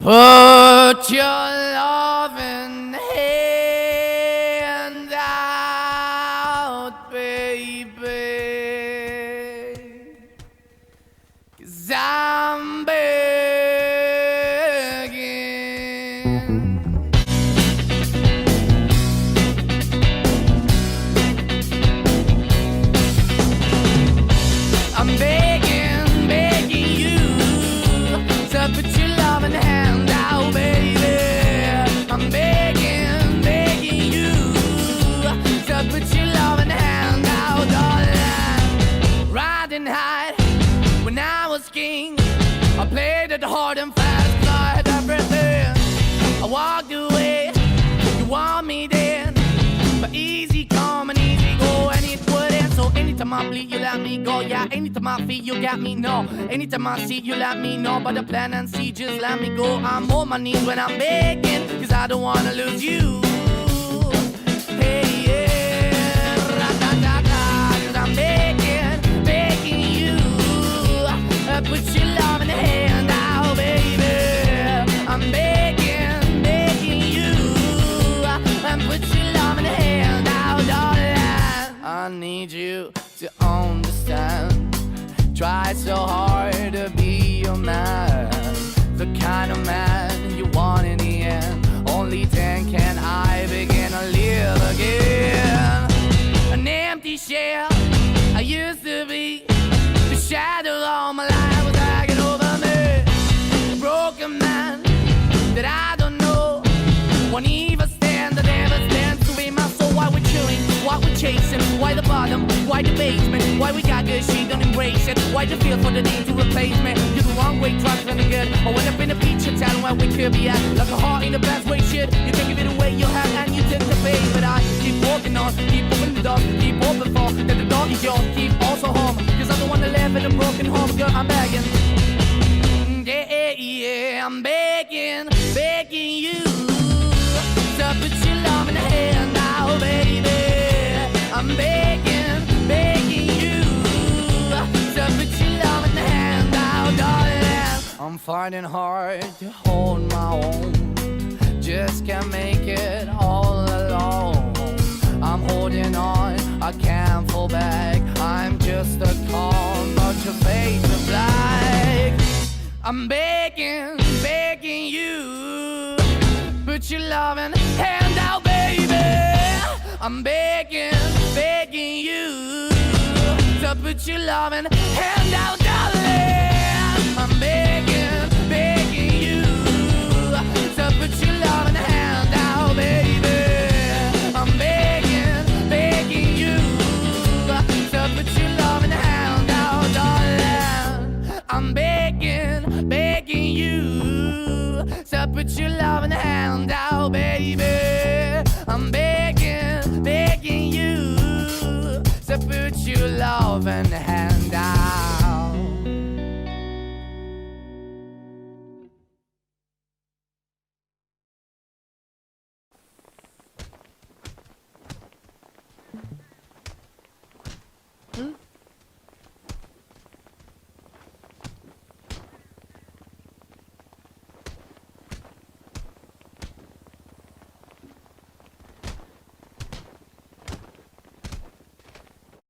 Put your loving hand out, baby, 'cause I'm begging. I'm begging, begging you to put your loving hand out, baby. I'm begging, begging you to put your loving hand out, darling. Riding high when I was king, I played it hard and fast, tried everything. I walked away, you want me then, but easy come and easy go, and it wouldn't. So anytime I bleed, you let me go. Yeah, anytime I feel, you got me, no. Anytime I see, you let me know. But the plan and see, just let me go. I'm on my knees when I'm begging, 'cause I don't wanna lose you. Hey, yeah, ra-da-da-da, 'cause I'm begging, begging you. Put your love in the hand out, baby. I'm begging, begging you. Put your love in the hand out, darling. I need you to understand. Try so hard to be your man, the kind of man you want in the end. Only then can I begin to live again. An empty shell I used to be, the shadow all my life was hanging over me. A broken man that I don't know, won't even stand, that never stands to be my soul. Why we're chilling, why we're chasing, why the bottom, why the basement, why we got good, she don't embrace it. Why the feel for the need to replace me? You're the wrong way, trying to good. I went up in a feature town where we could be at, like a heart in the best way, shit. You can give it away, you have, and you tend to pay. But I keep walking on, keep opening the door, keep open for that the dog is yours, keep also home, 'cause I'm the one that live in a broken home. Girl, I'm begging, yeah, yeah, I'm begging, begging you to put your love in the hand now, baby. I'm begging, begging you to put your love in the hand now, darling. I'm finding hard to hold my own, just can't make it all alone. I'm holding on, I can't fall back. I'm just a call, but your face is black. I'm begging, begging you, put your loving hand out, baby. I'm begging, begging you to put your loving hand out, darling. I'm begging, begging you to put your loving hand out, baby. I'm begging, begging you to put your loving hand out, darling. I'm begging, begging you to put your love